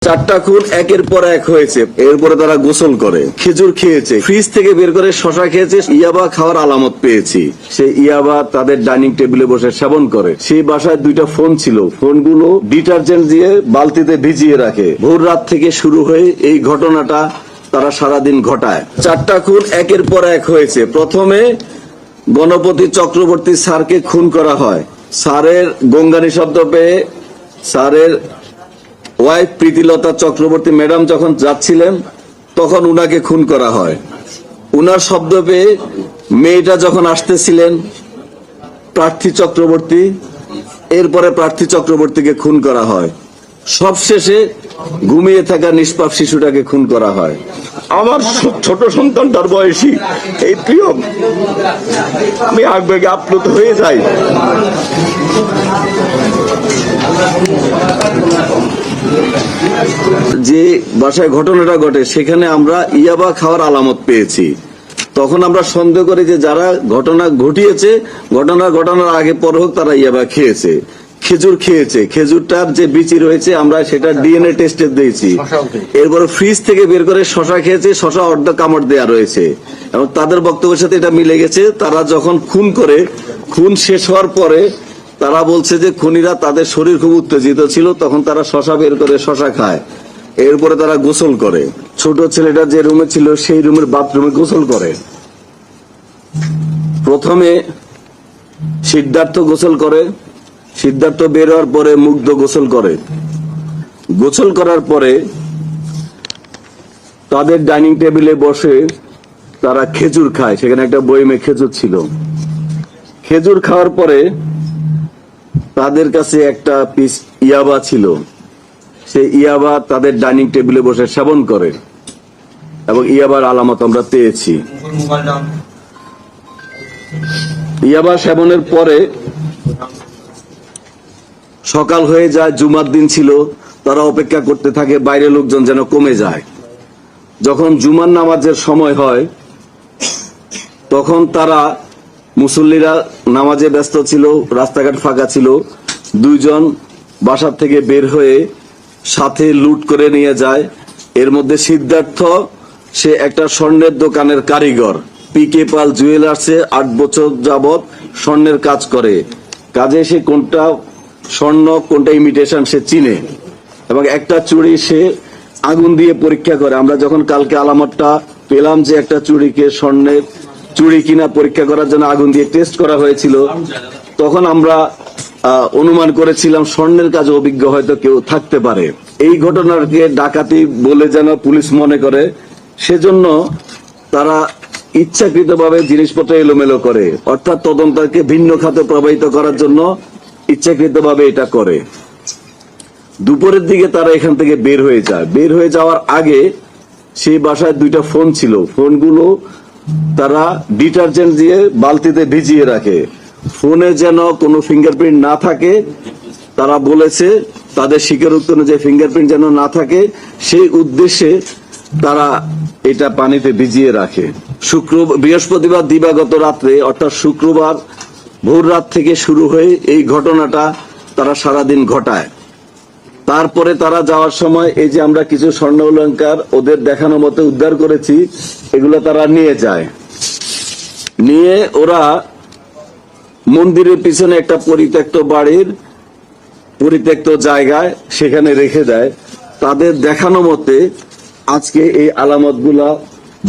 চারটা খুন একের পর এক হয়েছে। এরপরে তারা গোসল করে, খেজুর খেয়েছে, ফ্রিজ থেকে বের করে শশা খেয়েছে, ইয়াবা খাওয়ার আলামত পেয়েছি। সেই ইয়াবা তাদের ডাইনিং টেবিলে বসে সেবন করে। সেই বাসায় দুইটা ফোন ছিল, ফোনগুলো ডিটারজেন্ট দিয়ে বালতিতে ভিজিয়ে রাখে। ভোর রাত থেকে শুরু হয়ে এই ঘটনাটা তারা সারাদিন ঘটায়। চারটা খুন একের পর এক হয়েছে। প্রথমে গণপতি চক্রবর্তী স্যারকে খুন করা হয়। স্যারের গঙ্গানি শব্দ পেয়ে স্যারের ওয়াইফ প্রীতিলতা চক্রবর্তী ম্যাডাম যখন যাচ্ছিলেন তখন উনাকে খুন করা হয়। উনার শব্দ পেয়ে মেয়েটা যখন আসতেছিলেন প্রার্থী চক্রবর্তী, এরপরে প্রার্থী চক্রবর্তীকে খুন করা হয়। সবশেষে ঘুমিয়ে থাকা নিষ্পাপ শিশুটাকে খুন করা হয়। আমার ছোট সন্তানটার বয়সী এই প্রিয়, আমি আবেগে আপ্লুত হয়ে যাই। যে বাসায় ঘটনাটা ঘটে সেখানে আমরা ইয়াবা খাওয়ার আলামত পেয়েছি। তখন আমরা সন্দেহ করি যে যারা ঘটনা ঘটিয়েছে, ঘটনার আগে পর হোক তারা ইয়াবা খেয়েছে, খেজুর খেয়েছে। খেজুরটার যে বিচি রয়েছে আমরা সেটা ডিএনএ টেস্টে দিয়েছি। এরপরে ফ্রিজ থেকে বের করে শশা খেয়েছে, শশা অর্ধ কামড় দেয়া রয়েছে এবং তাদের বক্তব্যের সাথে এটা মিলে গেছে। তারা যখন খুন করে, খুন শেষ হওয়ার পরে তারা বলছে যে খুনিরা তাদের শরীর খুব উত্তেজিত ছিল, তখন তারা শশা বের করে শশা খায়। এরপরে তারা গোসল করে। ছোট ছেলেটা যে রুমে ছিল সেই রুমের বাথরুমে গোসল করে। প্রথমে সিদ্ধার্থ গোসল করে, সিদ্ধার্থ বের হওয়ার পরে মুগ্ধ গোসল করে। গোসল করার পরে তাদের ডাইনিং টেবিলে বসে তারা খেজুর খায়। সেখানে একটা বইমে খেজুর ছিল। খেজুর খাওয়ার পরে তাদের কাছে একটা পিস ইয়াবা ছিল। সেই ইয়াবা তাদের ডাইনিং টেবিলে বসে সেবন করে এবং ইয়াবার আলামত আমরা পেয়েছি। ইয়াবা সেবনের পরে সকাল হয়ে যায়, জুমার দিন ছিল। তারা অপেক্ষা করতে থাকে বাইরে লোকজন যেন কমে যায়। যখন জুমার নামাজের সময় হয় তখন তারা, মুসল্লিরা নামাজে ব্যস্ত ছিল, রাস্তাঘাট ফাঁকা ছিল। দুইজন বাসার থেকে বের হয়ে সাথে লুট করে নিয়ে যায়। এর মধ্যে সিদ্ধার্থ, সে একটা স্বর্ণের দোকানের কারিগর, পিকে পাল জুয়েলার্সে 8 বছর যাবৎ স্বর্ণের কাজ করে। কাজে সে কোনটা স্বর্ণ কোনটা ইমিটেশন সে চিনে এবং একটা চুড়ি সে আগুন দিয়ে পরীক্ষা করে। আমরা যখন কালকে আলামতটা পেলাম যে একটা চুড়িকে স্বর্ণের চুড়ি কিনা পরীক্ষা করার জন্য আগুন দিয়ে টেস্ট করা হয়েছিল, তখন আমরা অনুমান করেছিলাম স্বর্ণের কাজে অভিজ্ঞ হয়তো কেউ থাকতে পারে। এই ঘটনাকে ডাকাতি বলে যেন পুলিশ মনে করে, সেজন্য তারা ইচ্ছাকৃতভাবে জিনিসপত্র এলোমেলো করে, অর্থাৎ তদন্তকে ভিন্ন খাতে প্রবাহিত করার জন্য ইচ্ছাকৃতভাবে এটা করে। দুপুরের দিকে তারা এখান থেকে বের হয়ে যায়। বের হয়ে যাওয়ার আগে সেই বাসায় দুইটা ফোন ছিল, ফোনগুলো তারা ডিটারজেন্ট দিয়ে বালতিতে ভিজিয়ে রাখে। ফোনে যেন কোনো ফিঙ্গারপ্রিন্ট না থাকে, তারা বলেছে তাদের স্বীকারোক্তি অনুযায়ী ফিঙ্গারপ্রিন্ট যেন না থাকে, সেই উদ্দেশ্যে তারা এটা পানিতে ভিজিয়ে রাখে। বৃহস্পতিবার দিবাগত রাত্রে, অর্থাৎ শুক্রবার ভোর রাত থেকে শুরু হয়ে এই ঘটনাটা তারা সারাদিন ঘটায়। তারপরে তারা যাওয়ার সময় এই যে আমরা কিছু স্বর্ণ অলংকার ওদের দেখানো মতো উদ্ধার করেছি, এগুলো তারা নিয়ে যায়। নিয়ে ওরা মন্দিরের পিছনে একটা পরিত্যক্ত বাড়ির পরিত্যক্ত জায়গায় সেখানে রেখে দেয়। তাদের দেখানো মতে আজকে এই আলামতগুলা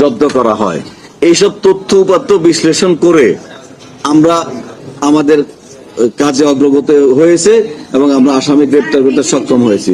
জব্দ করা হয়। এইসব তথ্য উপাত্ত বিশ্লেষণ করে আমরা আমাদের কাজে অগ্রগতি হয়েছে এবং আমরা আসামি গ্রেপ্তার করতে সক্ষম হয়েছি।